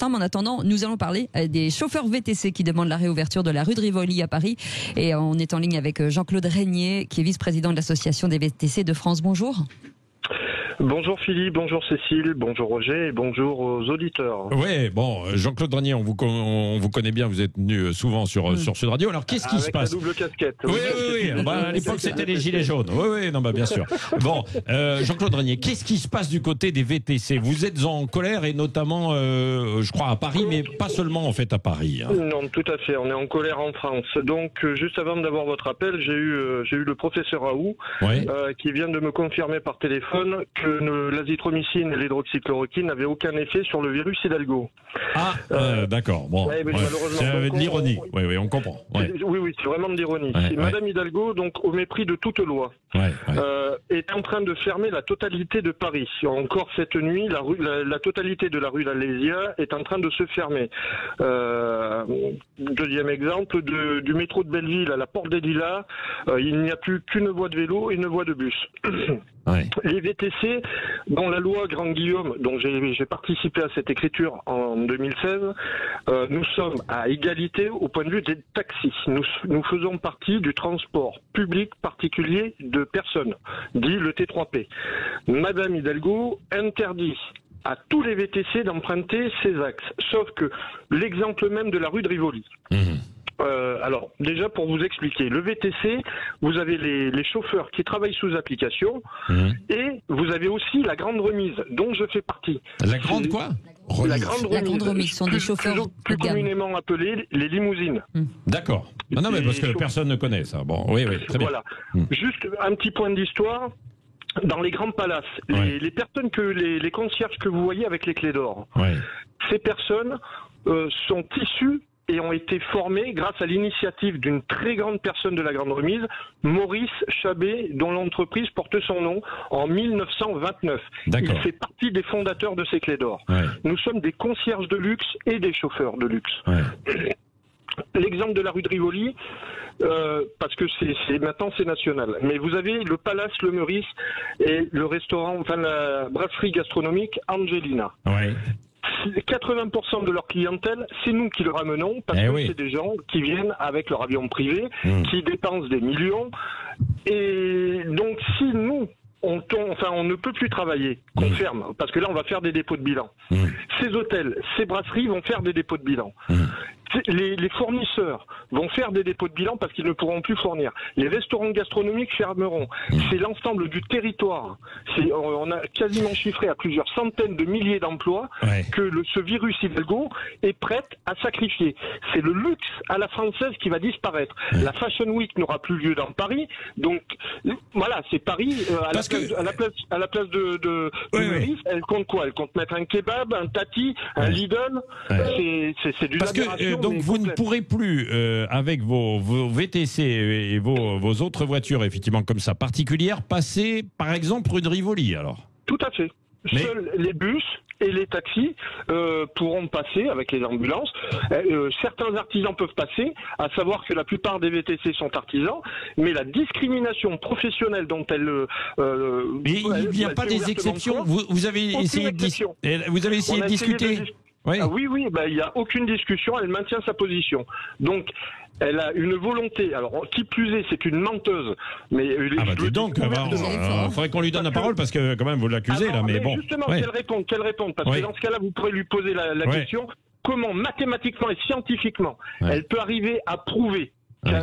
En attendant, nous allons parler des chauffeurs VTC qui demandent la réouverture de la rue de Rivoli à Paris. Et on est en ligne avec Jean-Claude Régnier, qui est vice-président de l'Association des VTC de France. Bonjour. Bonjour Philippe, bonjour Cécile, bonjour Roger et bonjour aux auditeurs. Oui, bon, Jean-Claude Régnier, on vous connaît bien, vous êtes venu souvent sur Sud Radio. Alors, qu'est-ce qui se passe? Avec la double casquette. Oui. À l'époque, c'était les gilets jaunes. Oui, bien sûr. Bon, Jean-Claude Régnier, qu'est-ce qui se passe du côté des VTC? Vous êtes en colère et notamment, je crois, à Paris, mais pas seulement en fait à Paris. Hein. Non, tout à fait, on est en colère en France. Donc, juste avant d'avoir votre appel, j'ai eu le professeur Raoult qui vient de me confirmer par téléphone que l'azithromycine et l'hydroxychloroquine n'avaient aucun effet sur le virus Hidalgo. D'accord. Bon, c'est de l'ironie. Oui, on comprend. Oui, c'est vraiment de l'ironie. Madame Hidalgo, donc au mépris de toute loi, est en train de fermer la totalité de Paris. Encore cette nuit, la totalité de la rue d'Alésia est en train de se fermer. Deuxième exemple, du métro de Belleville à la Porte des Lilas, il n'y a plus qu'une voie de vélo et une voie de bus. Les VTC, dans la loi Grand-Guillaume, dont j'ai participé à cette écriture en 2016, nous sommes à égalité au point de vue des taxis. Nous faisons partie du transport public particulier de personnes, dit le T3P. Madame Hidalgo interdit à tous les VTC d'emprunter ces axes, sauf que l'exemple même de la rue de Rivoli. Alors, déjà pour vous expliquer, le VTC, vous avez les chauffeurs qui travaillent sous application et vous avez aussi la grande remise, dont je fais partie. La grande quoi? La grande remise sont des chauffeurs plus communément appelés les limousines. D'accord. Non, mais parce que personne ne connaît ça. Bon, oui, très bien. Voilà. Juste un petit point d'histoire. Dans les grands palaces, les personnes les concierges que vous voyez avec les clés d'or, ces personnes sont issues et ont été formés grâce à l'initiative d'une très grande personne de la Grande Remise, Maurice Chabet, dont l'entreprise porte son nom en 1929. Il fait partie des fondateurs de ces clés d'or. Nous sommes des concierges de luxe et des chauffeurs de luxe. L'exemple de la rue de Rivoli, parce que maintenant c'est national. Mais vous avez le Palace Le Meurice et le restaurant, enfin la brasserie gastronomique Angelina. 80% de leur clientèle, c'est nous qui le ramenons parce que c'est des gens qui viennent avec leur avion privé, qui dépensent des millions. Et donc si nous, on ne peut plus travailler, qu'on ferme, parce que là on va faire des dépôts de bilan. Ces hôtels, ces brasseries vont faire des dépôts de bilan. Les fournisseurs vont faire des dépôts de bilan parce qu'ils ne pourront plus fournir. Les restaurants gastronomiques fermeront. C'est l'ensemble du territoire. On a quasiment chiffré à plusieurs centaines de milliers d'emplois que ce virus Hidalgo est prêt à sacrifier. C'est le luxe à la française qui va disparaître. La Fashion Week n'aura plus lieu dans Paris. Donc voilà, c'est Paris à la place de Meurice, elle compte quoi? Elle compte mettre un kebab, un tati, un Lidl. C'est du aberration. Donc vous ne pourrez plus, avec vos VTC et vos autres voitures, effectivement, comme ça, particulières, passer, par exemple, rue de Rivoli, alors? Tout à fait. Seuls les bus et les taxis pourront passer avec les ambulances. Certains artisans peuvent passer, à savoir que la plupart des VTC sont artisans, mais la discrimination professionnelle dont mais il n'y a pas des exceptions. Vous avez essayé de discuter. Oui, il n'y a aucune discussion, elle maintient sa position. Donc, elle a une volonté, alors qui plus est, c'est une menteuse. Mais donc, il faudrait qu'on lui donne la parole parce que quand même vous l'accusez là, mais bon. Justement, qu'elle réponde, parce que dans ce cas-là, vous pourrez lui poser la question, comment mathématiquement et scientifiquement elle peut arriver à prouver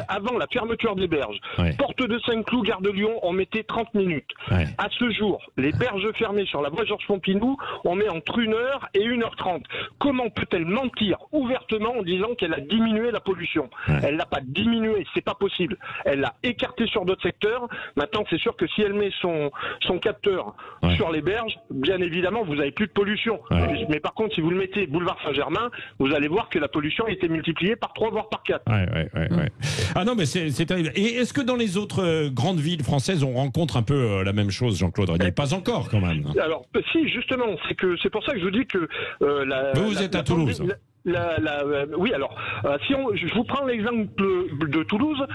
avant la fermeture des berges, porte de Saint-Cloud, gare de Lyon, on mettait 30 minutes. À ce jour, les berges fermées sur la voie Georges Pompidou, on met entre 1h et 1h30. Comment peut-elle mentir ouvertement en disant qu'elle a diminué la pollution? Elle l'a pas diminué, c'est pas possible. Elle l'a écarté sur d'autres secteurs. Maintenant, c'est sûr que si elle met son capteur sur les berges, bien évidemment, vous avez plus de pollution. Mais par contre, si vous le mettez boulevard Saint-Germain, vous allez voir que la pollution a été multipliée par 3 voire par 4. Ah non, mais c'est terrible. Et est-ce que dans les autres grandes villes françaises, on rencontre un peu la même chose, Jean-Claude Régnier? Pas encore, quand même. Alors, si, justement, c'est pour ça que je vous dis que... vous êtes à Toulouse. Oui, alors, je vous prends l'exemple de Toulouse.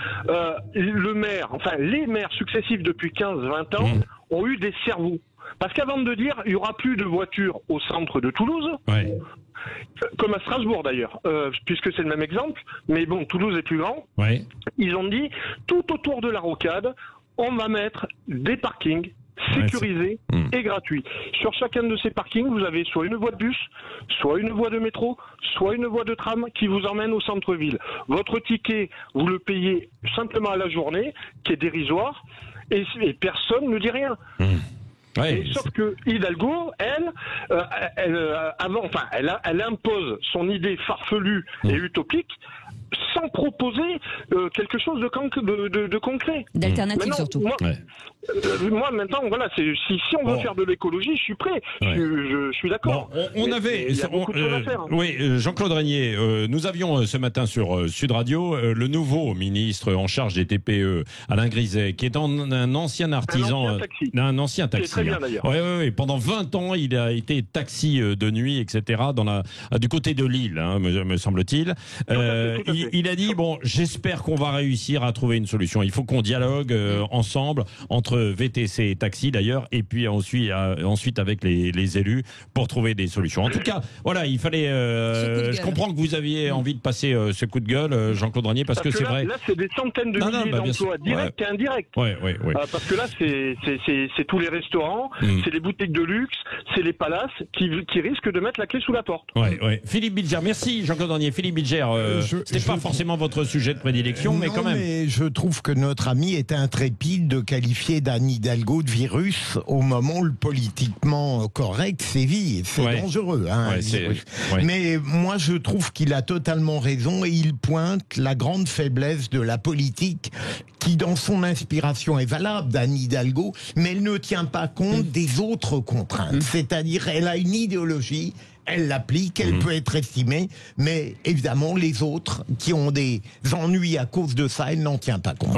Le maire, les maires successifs depuis 15-20 ans ont eu des cerveaux. Parce qu'avant de dire, il n'y aura plus de voitures au centre de Toulouse, comme à Strasbourg d'ailleurs, puisque c'est le même exemple, mais bon, Toulouse est plus grand. Ouais. Ils ont dit, tout autour de la rocade, on va mettre des parkings sécurisés et gratuits. Sur chacun de ces parkings, vous avez soit une voie de bus, soit une voie de métro, soit une voie de tram qui vous emmène au centre-ville. Votre ticket, vous le payez simplement à la journée, qui est dérisoire, et personne ne dit rien. Ouais, sauf que Hidalgo, elle impose son idée farfelue et utopique sans proposer quelque chose de concret. D'alternative surtout. Moi, maintenant, voilà, si on veut faire de l'écologie, je suis prêt. Je suis d'accord. Bon, on avait... Il y a beaucoup de choses à faire. Oui, Jean-Claude Régnier, nous avions ce matin sur Sud Radio le nouveau ministre en charge des TPE, Alain Griset, qui est un ancien artisan... Un ancien taxi. Très bien, d'ailleurs. Oui. Pendant 20 ans, il a été taxi de nuit, etc., du côté de Lille, hein, me semble-t-il. Il a dit, bon, j'espère qu'on va réussir à trouver une solution. Il faut qu'on dialogue ensemble, entre VTC et taxi d'ailleurs, et puis ensuite avec les élus pour trouver des solutions. En tout cas, voilà, il fallait... je comprends que vous aviez envie de passer ce coup de gueule, Jean-Claude Régnier, parce que c'est vrai... Là, c'est des centaines de milliers d'emplois directs et indirects. Parce que là, c'est tous les restaurants, c'est les boutiques de luxe, c'est les palaces qui risquent de mettre la clé sous la porte. Philippe Bilger, merci Jean-Claude Régnier. Philippe Bilger, c'était pas forcément votre sujet de prédilection, mais quand même. Mais je trouve que notre ami est intrépide de qualifier d'Anne Hidalgo de virus au moment où le politiquement correct sévit. C'est dangereux, hein, Mais moi, je trouve qu'il a totalement raison et il pointe la grande faiblesse de la politique qui, dans son inspiration, est valable d'Anne Hidalgo, mais elle ne tient pas compte des autres contraintes. C'est-à-dire, elle a une idéologie, elle l'applique, elle peut être estimée, mais évidemment, les autres qui ont des ennuis à cause de ça, elle n'en tient pas compte.